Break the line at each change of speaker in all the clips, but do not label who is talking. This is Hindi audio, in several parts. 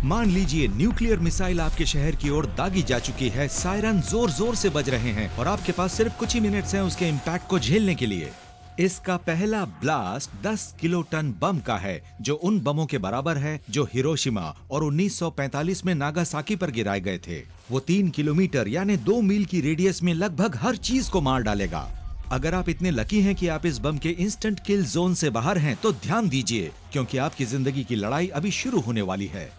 मान लीजिए न्यूक्लियर मिसाइल आपके शहर की ओर दागी जा चुकी है, सायरन जोर जोर से बज रहे हैं और आपके पास सिर्फ कुछ ही मिनट्स हैं उसके इम्पैक्ट को झेलने के लिए। इसका पहला ब्लास्ट 10 किलो टन बम का है, जो उन बमों के बराबर है जो हिरोशिमा और 1945 में नागासाकी पर गिराए गए थे। वो 3 किलोमीटर यानी 2 मील की रेडियस में लगभग हर चीज को मार डालेगा। अगर आप इतने लकी हैं कि आप इस बम के इंस्टेंट किल जोन से बाहर हैं, तो ध्यान दीजिए, क्योंकि आपकी जिंदगी की लड़ाई अभी शुरू होने वाली है।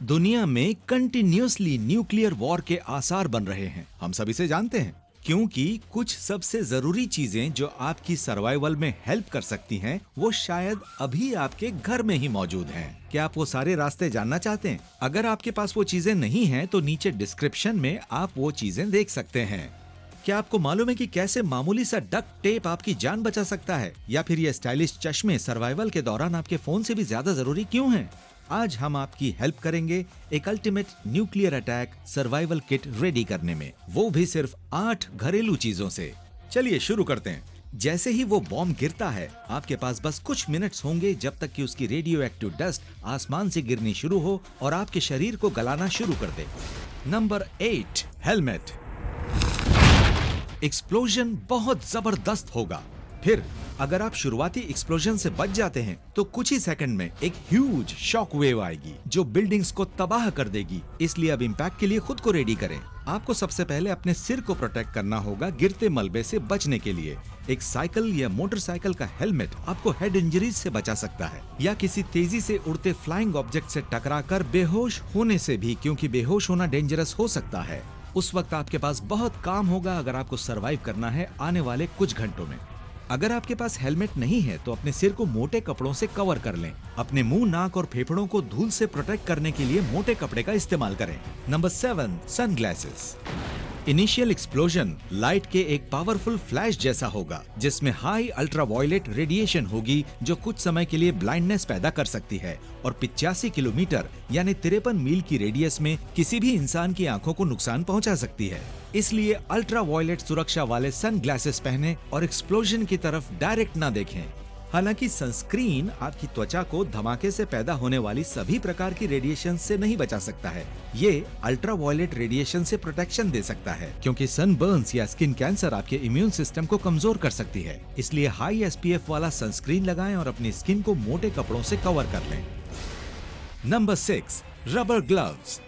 दुनिया में कंटिन्यूअसली न्यूक्लियर वॉर के आसार बन रहे हैं, हम सभी से जानते हैं, क्योंकि कुछ सबसे जरूरी चीजें जो आपकी सर्वाइवल में हेल्प कर सकती हैं, वो शायद अभी आपके घर में ही मौजूद हैं। क्या आप वो सारे रास्ते जानना चाहते हैं? अगर आपके पास वो चीजें नहीं हैं, तो नीचे डिस्क्रिप्शन में आप वो चीजें देख सकते हैं। क्या आपको मालूम है कि कैसे मामूली सा डक्ट टेप आपकी जान बचा सकता है? या फिर ये स्टाइलिश चश्मे सर्वाइवल के दौरान आपके फोन से भी ज्यादा जरूरी क्यों हैं? आज हम आपकी हेल्प करेंगे एक ultimate nuclear attack survival kit ready करने में, वो भी सिर्फ 8 घरेलू चीजों से। चलिए शुरू करते हैं। जैसे ही वो बॉम्ब गिरता है, आपके पास बस कुछ मिनट्स होंगे जब तक कि उसकी रेडियो एक्टिव डस्ट आसमान से गिरनी शुरू हो और आपके शरीर को गलाना शुरू कर दे। Number 8, helmet. एक्सप्लोजन बहुत जबरदस्त होगा। फिर अगर आप शुरुआती एक्सप्लोजन से बच जाते हैं, तो कुछ ही सेकंड में एक ह्यूज शॉक वेव आएगी जो बिल्डिंग्स को तबाह कर देगी। इसलिए अब इम्पैक्ट के लिए खुद को रेडी करें। आपको सबसे पहले अपने सिर को प्रोटेक्ट करना होगा गिरते मलबे से बचने के लिए। एक साइकिल या मोटरसाइकिल का हेलमेट आपको हेड इंजरीज से बचा सकता है, या किसी तेजी से उड़ते फ्लाइंग ऑब्जेक्ट से टकराकर बेहोश होने से भी, क्योंकि बेहोश होना डेंजरस हो सकता है। उस वक्त आपके पास बहुत काम होगा अगर आपको सरवाइव करना है आने वाले कुछ घंटों में। अगर आपके पास हेलमेट नहीं है, तो अपने सिर को मोटे कपड़ों से कवर कर लें। अपने मुंह, नाक और फेफड़ों को धूल से प्रोटेक्ट करने के लिए मोटे कपड़े का इस्तेमाल करें। Number 7, sunglasses. Initial explosion light के एक पावरफुल फ्लैश जैसा होगा, जिसमें हाई अल्ट्रावायलेट रेडिएशन होगी जो कुछ समय के लिए ब्लाइंडनेस पैदा कर सकती है और 85 किलोमीटर यानी 53 मील की रेडियस में किसी भी इंसान की आंखों को नुकसान पहुंचा सकती है। इसलिए अल्ट्रावायलेट सुरक्षा वाले सनग्लासेस पहनें और एक्सप्लोजन की तरफ डायरेक्ट ना देखें। हालांकि सनस्क्रीन आपकी त्वचा को धमाके से पैदा होने वाली सभी प्रकार की रेडिएशन से नहीं बचा सकता है। ये अल्ट्रावायलेट रेडिएशन से प्रोटेक्शन दे सकता है, क्योंकि सनबर्न्स या स्किन कैंसर आपके इम्यून सिस्टम को कमजोर कर सकती है। इसलिए हाई SPF वाला सनस्क्रीन लगाएं और अपनी स्किन को मोटे कपड़ों से कवर कर लें। Number 6, rubber gloves.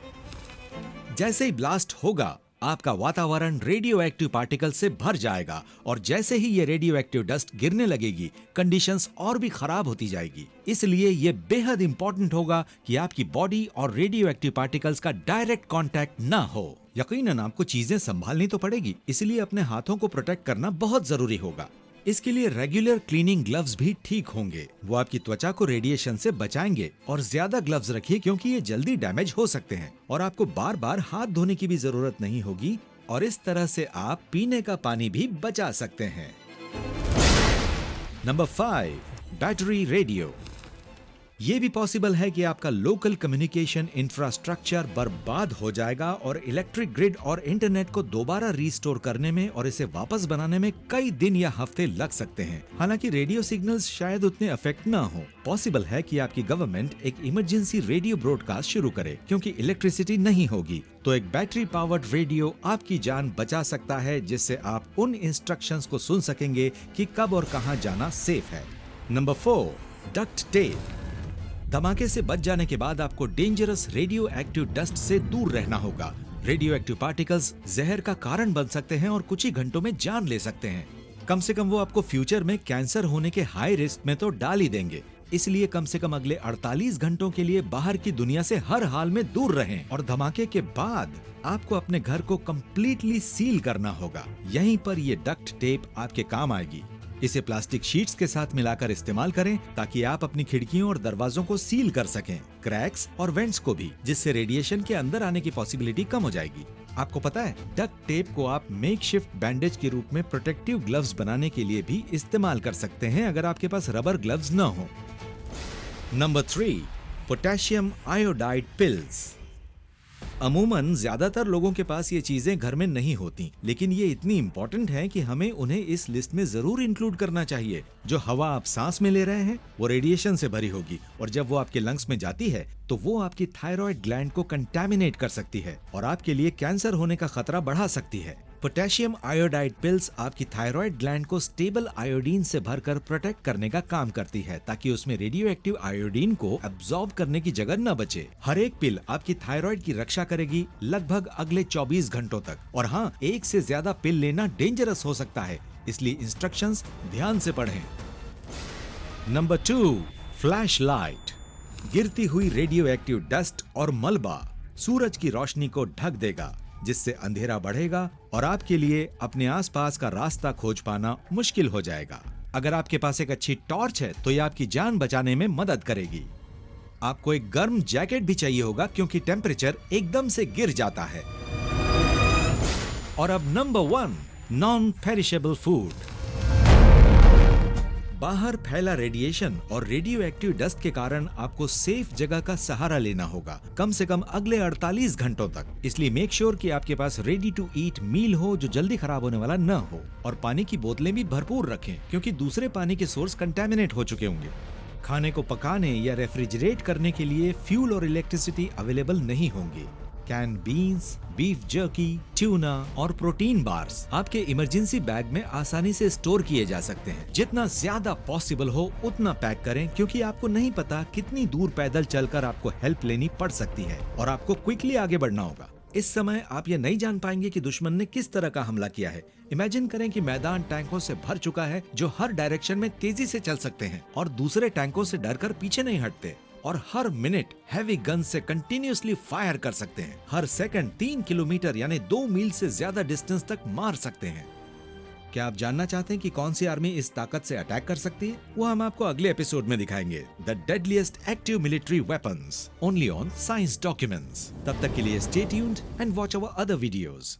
जैसे ही ब्लास्ट होगा, आपका वातावरण रेडियो एक्टिव पार्टिकल से भर जाएगा और जैसे ही ये रेडियो एक्टिव डस्ट गिरने लगेगी, कंडीशंस और भी खराब होती जाएगी। इसलिए ये बेहद इंपॉर्टेंट होगा कि आपकी बॉडी और रेडियो एक्टिव पार्टिकल्स का डायरेक्ट कांटेक्ट ना हो। यकीनन आपको चीजें संभालनी तो पड़ेगी, इसलिए अपने हाथों को प्रोटेक्ट करना बहुत जरूरी होगा। इसके लिए रेगुलर क्लीनिंग ग्लव्स भी ठीक होंगे। वो आपकी त्वचा को रेडिएशन से बचाएंगे। और ज्यादा ग्लव्स रखिए, क्योंकि ये जल्दी डैमेज हो सकते हैं और आपको बार बार हाथ धोने की भी जरूरत नहीं होगी, और इस तरह से आप पीने का पानी भी बचा सकते हैं। Number 5, battery radio. ये भी पॉसिबल है कि आपका लोकल कम्युनिकेशन इंफ्रास्ट्रक्चर बर्बाद हो जाएगा और इलेक्ट्रिक ग्रिड और इंटरनेट को दोबारा रीस्टोर करने में और इसे वापस बनाने में कई दिन या हफ्ते लग सकते हैं। हालांकि रेडियो सिग्नल्स शायद उतने अफेक्ट ना हो। पॉसिबल है कि आपकी गवर्नमेंट एक इमरजेंसी रेडियो ब्रॉडकास्ट शुरू करे, क्योंकि इलेक्ट्रिसिटी नहीं होगी। तो एक बैटरी पावर्ड रेडियो आपकी जान बचा सकता है, जिससे आप उन इंस्ट्रक्शंस को सुन सकेंगे कि कब और कहां जाना सेफ है। Number 4, duct tape. धमाके से बच जाने के बाद आपको डेंजरस रेडियो एक्टिव डस्ट से दूर रहना होगा। रेडियो एक्टिव पार्टिकल्स जहर का कारण बन सकते हैं और कुछ ही घंटों में जान ले सकते हैं। कम से कम वो आपको फ्यूचर में कैंसर होने के हाई रिस्क में तो डाल ही देंगे। इसलिए कम से कम अगले 48 घंटों के लिए बाहर की दुनिया से हर हाल में दूर रहें। और धमाके के बाद आपको अपने घर को कंप्लीटली सील करना होगा। यहीं पर ये डक्ट टेप आपके काम आएगी। इसे प्लास्टिक शीट्स के साथ मिलाकर इस्तेमाल करें, ताकि आप अपनी खिड़कियों और दरवाजों को सील कर सकें, क्रैक्स और वेंट्स को भी, जिससे रेडिएशन के अंदर आने की पॉसिबिलिटी कम हो जाएगी। आपको पता है, डक्ट टेप को आप मेकशिफ्ट बैंडेज के रूप में प्रोटेक्टिव ग्लव्स बनाने के लिए भी इस्तेमाल कर सकते हैं, अगर आपके पास रबर ग्लव्स न हो। Number 3, potassium iodide pills. अमूमन ज्यादातर लोगों के पास ये चीजें घर में नहीं होती, लेकिन ये इतनी इम्पोर्टेंट है कि हमें उन्हें इस लिस्ट में जरूर इंक्लूड करना चाहिए। जो हवा आप सांस में ले रहे हैं वो रेडिएशन से भरी होगी, और जब वो आपके लंग्स में जाती है तो वो आपकी थायराइड ग्लैंड को कंटामिनेट कर सकती है और आपके लिए कैंसर होने का खतरा बढ़ा सकती है। पोटेशियम आयोडाइड पिल्स आपकी थायराइड ग्लैंड को स्टेबल आयोडीन से भरकर प्रोटेक्ट करने का काम करती है, ताकि उसमें रेडियो एक्टिव आयोडीन को एब्जॉर्ब करने की जगह न बचे। हर एक पिल आपकी थायराइड की रक्षा करेगी लगभग अगले 24 घंटों तक। और हाँ, एक से ज्यादा पिल लेना डेंजरस हो सकता है, इसलिए इंस्ट्रक्शंस ध्यान से पढ़ें। Number 2, flash light. गिरती हुई रेडियो एक्टिव डस्ट और मलबा सूरज की रोशनी को ढक देगा, जिससे अंधेरा बढ़ेगा और आपके लिए अपने आसपास का रास्ता खोज पाना मुश्किल हो जाएगा। अगर आपके पास एक अच्छी टॉर्च है तो ये आपकी जान बचाने में मदद करेगी। आपको एक गर्म जैकेट भी चाहिए होगा, क्योंकि टेम्परेचर एकदम से गिर जाता है। और अब नंबर 1, नॉन पेरिशेबल फूड। बाहर फैला रेडिएशन और रेडियो एक्टिव डस्ट के कारण आपको सेफ जगह का सहारा लेना होगा, कम से कम अगले 48 घंटों तक। इसलिए मेक श्योर कि आपके पास रेडी टू ईट मील हो जो जल्दी खराब होने वाला न हो। और पानी की बोतलें भी भरपूर रखें, क्योंकि दूसरे पानी के सोर्स कंटेमिनेट हो चुके होंगे। खाने को पकाने या रेफ्रिजरेट करने के लिए फ्यूल और इलेक्ट्रिसिटी अवेलेबल नहीं होंगी। Can beans, beef jerky, tuna और प्रोटीन बार्स आपके इमरजेंसी बैग में आसानी से स्टोर किए जा सकते हैं। जितना ज्यादा पॉसिबल हो उतना पैक करें, क्योंकि आपको नहीं पता कितनी दूर पैदल चलकर आपको हेल्प लेनी पड़ सकती है और आपको क्विकली आगे बढ़ना होगा। इस समय आप ये नहीं जान पाएंगे कि दुश्मन ने किस तरह का हमला किया है। इमेजिन करें कि मैदान टैंकों से भर चुका है जो हर डायरेक्शन में तेजी से चल सकते हैं और दूसरे टैंकों से डरकर पीछे नहीं हटते, और हर मिनट हैवी गन से कंटिन्यूअसली फायर कर सकते हैं। हर सेकंड 3 किलोमीटर यानी 2 मील से ज्यादा डिस्टेंस तक मार सकते हैं। क्या आप जानना चाहते हैं कि कौन सी आर्मी इस ताकत से अटैक कर सकती है? वो हम आपको अगले एपिसोड में दिखाएंगे। The deadliest active military weapons, only on science documents. तब तक के लिए stay tuned and watch our other videos.